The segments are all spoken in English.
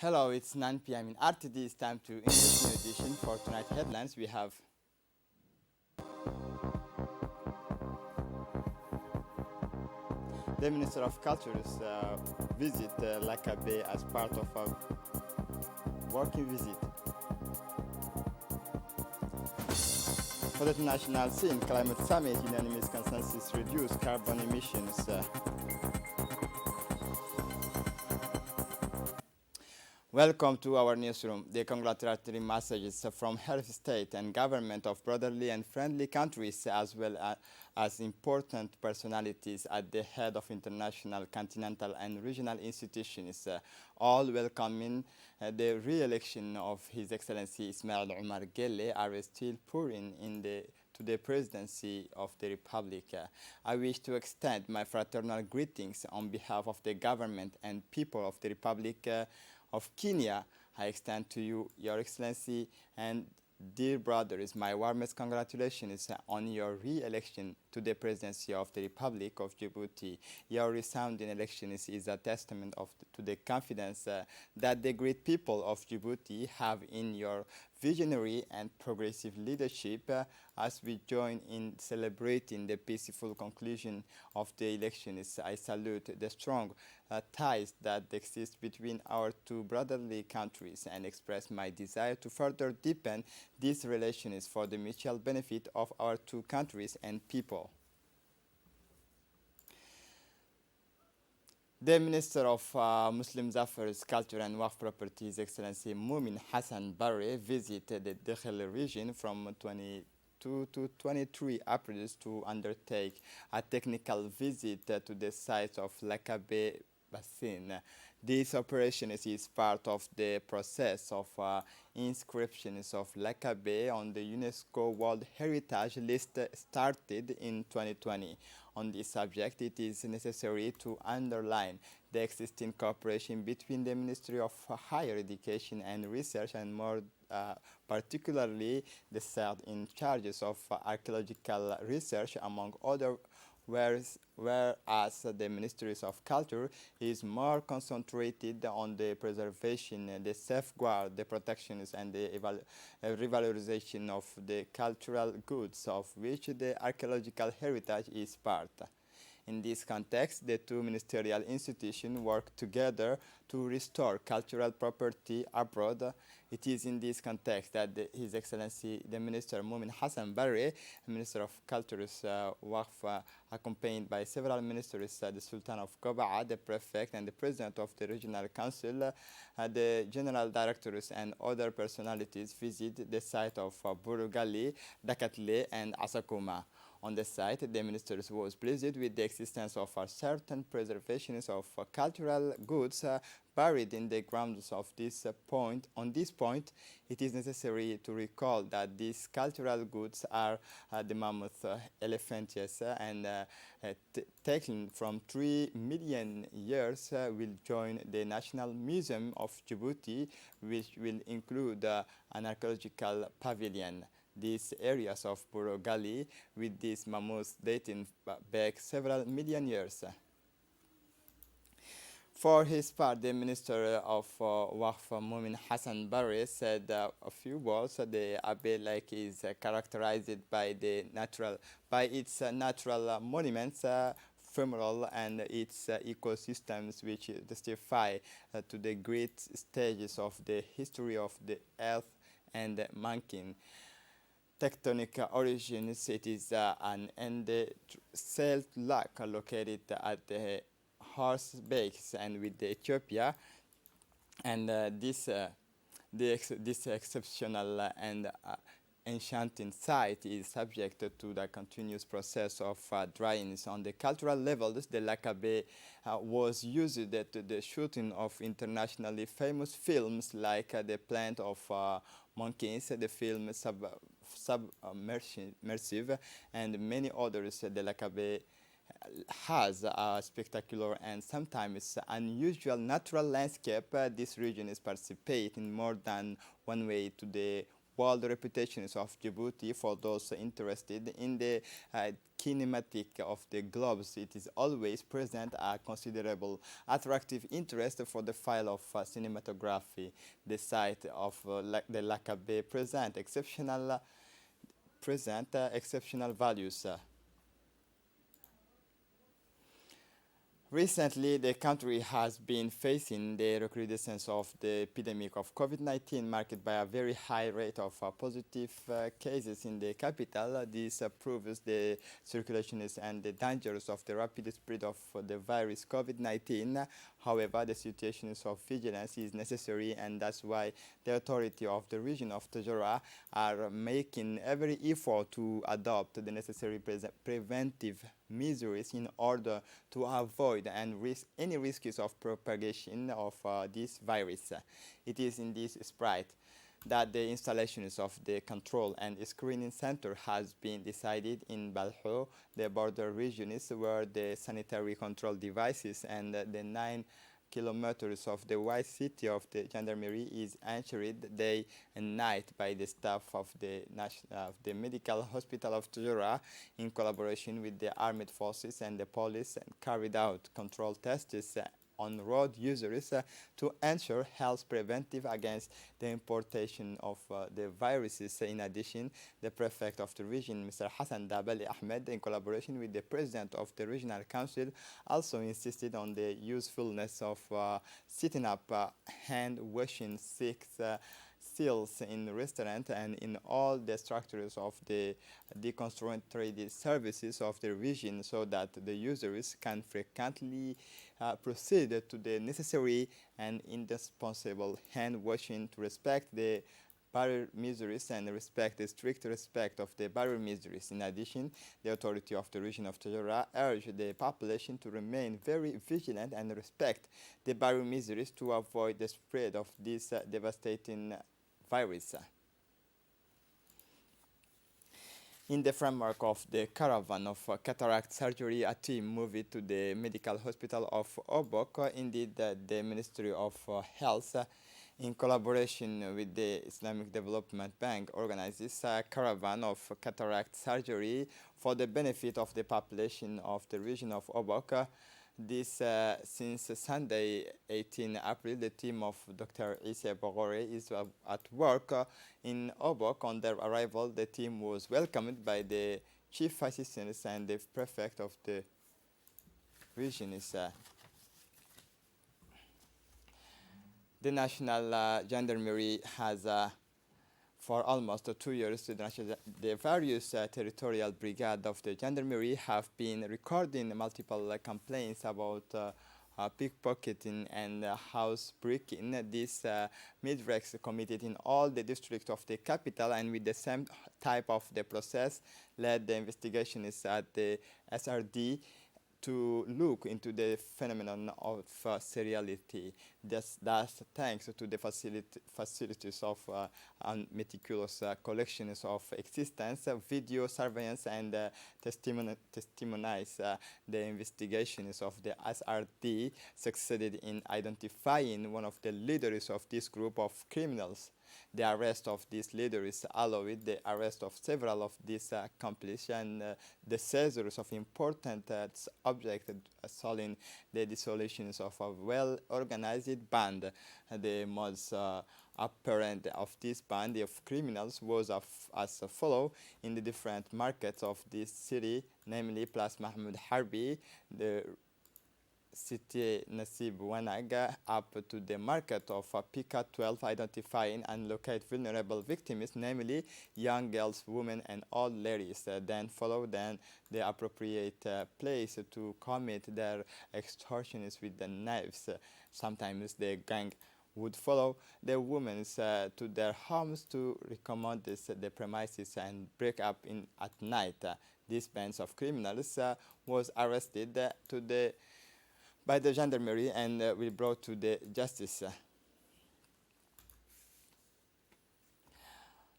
Hello, it's 9 p.m. in RTD. It's time to English New Edition. For tonight headlines, we have the Minister of Culture's visit Lakabe as part of a working visit. For the international scene, climate summit, unanimous consensus reduce carbon emissions. Welcome to our newsroom. The congratulatory messages from head of state and government of brotherly and friendly countries, as well as important personalities at the head of international, continental, and regional institutions, all welcoming the re-election of His Excellency Ismail Omar Guelleh, are still pouring to the presidency of the Republic. I wish to extend my fraternal greetings on behalf of the government and people of the Republic of Kenya. I extend to you, Your Excellency, and dear brothers, my warmest congratulations on your re-election to the presidency of the Republic of Djibouti. Your resounding election is a testament to the confidence that the great people of Djibouti have in your visionary and progressive leadership. As we join in celebrating the peaceful conclusion of the elections, I salute the strong ties that exist between our two brotherly countries and express my desire to further deepen these relations for the mutual benefit of our two countries and people. The Minister of Muslim Affairs, Culture and Waqf Properties, Excellency Mumin Hassan Barre, visited the Dakhel region from 22 to 23 April to undertake a technical visit to the site of Lakabe Basin. This operation is part of the process of inscriptions of Lakabe on the UNESCO World Heritage List started in 2020. On this subject, it is necessary to underline the existing cooperation between the Ministry of Higher Education and Research and more particularly the set in charges of archaeological research among other, whereas the Ministries of Culture is more concentrated on the preservation, the safeguard, the protections, and the revalorization of the cultural goods of which the archaeological heritage is part. In this context, the two ministerial institutions work together to restore cultural property abroad. It is in this context that His Excellency the Minister Mumin Hassan Barre, Minister of Culture's Waqf, accompanied by several ministers, the Sultan of Koba'a, the Prefect, and the President of the Regional Council, the General Directors, and other personalities visit the site of Burugali, Dakatle, and Asakuma. On the site, the ministers was pleased with the existence of certain preservations of cultural goods buried in the grounds of this point. On this point, it is necessary to recall that these cultural goods are the mammoth elephantias and taken from 3 million years will join the National Museum of Djibouti, which will include an archaeological pavilion. These areas of Burugali with these mammoths dating back several million years. For his part, the Minister of Waqf, Mumin Hassan Barre, said a few words. The Abbey Lake is characterized by its natural monuments, femoral, and its ecosystems, which testify to the great stages of the history of the earth and mankind. Tectonic origins, it is an end-celled lake located at the Horse Base and with Ethiopia, and this exceptional and enchanting site is subject to the continuous process of dryness. On the cultural levels, the Lakabe was used to the shooting of internationally famous films like The Planet of Monkeys, the film Submersive, and many others. The Lakabe has a spectacular and sometimes unusual natural landscape. This region is participating in more than one way to the world reputations of Djibouti for those interested in the kinematic of the globes. It is always present a considerable attractive interest for the file of cinematography. The site of the Lakabe present exceptional values. Recently, the country has been facing the recrudescence of the epidemic of COVID-19, marked by a very high rate of positive cases in the capital. This proves the circulations and the dangers of the rapid spread of the virus COVID-19. However, the situation of vigilance is necessary, and that's why the authority of the region of Tajora are making every effort to adopt the necessary preventive measures in order to avoid and any risks of propagation of this virus. It is in this spirit that the installations of the control and screening center has been decided in Balho, the border regions where the sanitary control devices and the 9 kilometers of the white city of the gendarmerie is ensured day and night by the staff of the medical hospital of Tajura in collaboration with the armed forces and the police, and carried out control tests on road users to ensure health preventive against the importation of the viruses. In addition, the prefect of the region, Mr. Hassan Dabali Ahmed, in collaboration with the president of the regional council, also insisted on the usefulness of setting up hand washing seals in restaurant and in all the structures of the deconcentrated services of the region, so that the users can frequently proceed to the necessary and indispensable hand washing to respect the barrier measures and respect the strict respect of the barrier measures. In addition, the authority of the region of Tajora urged the population to remain very vigilant and respect the barrier measures to avoid the spread of this devastating virus. In the framework of the caravan of cataract surgery, a team moved to the medical hospital of Obok. Indeed, the Ministry of Health, in collaboration with the Islamic Development Bank, organizes a caravan of cataract surgery for the benefit of the population of the region of Obok. This since Sunday, 18 April, the team of Dr. Issa Bogore is at work in Obok. On their arrival, the team was welcomed by the chief assistants and the prefect of the region. The National Gendarmerie has for almost 2 years, the various territorial brigades of the gendarmerie have been recording multiple complaints about pickpocketing and housebreaking. This midrex committed in all the districts of the capital, and with the same type of the process, led the investigations at the SRD to look into the phenomenon of seriality. Thus, thanks to the facilities of meticulous collections of existence, video surveillance, and testimonies, the investigations of the SRD succeeded in identifying one of the leaders of this group of criminals. The arrest of these leaders allowed the arrest of several of these accomplices and the seizures of important objects, solving the dissolutions of a well-organized band. The most apparent of this band of criminals was as follow in the different markets of this city, namely Place Mahmoud Harbi, the City Nasib Wanaga, up to the market of Pika 12, identifying and locate vulnerable victims, namely young girls, women, and old ladies. Then follow the appropriate place to commit their extortions with the knives. Sometimes the gang would follow the women to their homes to recommend the premises and break up at night. This band of criminals was arrested by the gendarmerie and will brought to the justice.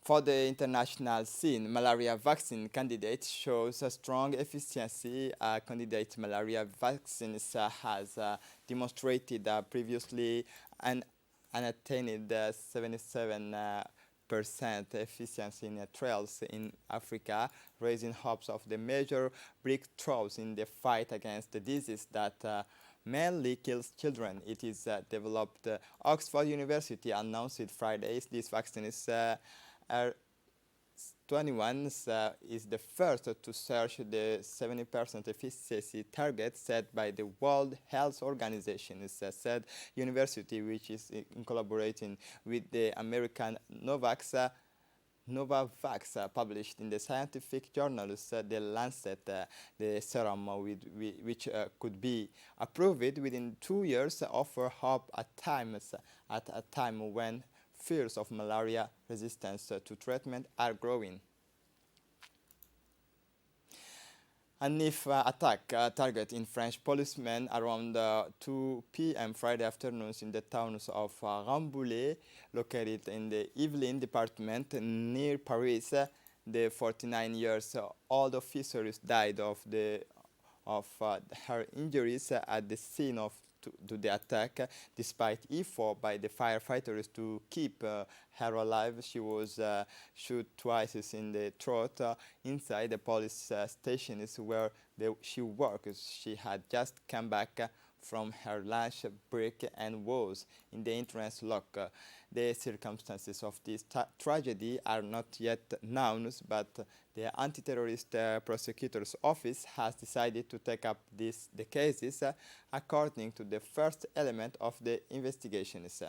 For the international scene, malaria vaccine candidate shows a strong efficiency. Candidate malaria vaccines has demonstrated previously an unattained 77 efficiency in trials in Africa, raising hopes of the major breakthroughs in the fight against the disease that mainly kills children. It is developed. Oxford University announced it Friday. This vaccine is are 21 is the first to search the 70% efficacy target set by the World Health Organization. It's said university, which is in collaborating with the American Novavax, published in the scientific journals The Lancet, the serum which could be approved within 2 years, offer hope at a time when fears of malaria resistance to treatment are growing. A knife attack target in French policemen around 2 p.m. Friday afternoons in the towns of Rambouillet, located in the Yvelines department near Paris. The 49 years old officer died of her injuries at the scene of to the attack. Despite effort by the firefighters to keep her alive, she was shot twice in the throat inside the police station where she worked. She had just come back from her lunch break and was in the entrance lock. The circumstances of this tragedy are not yet known, but the anti-terrorist prosecutor's office has decided to take up the cases according to the first element of the investigations.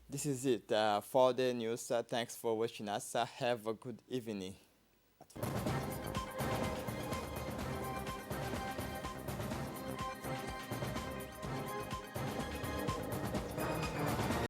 This is it for the news. Thanks for watching us. Have a good evening.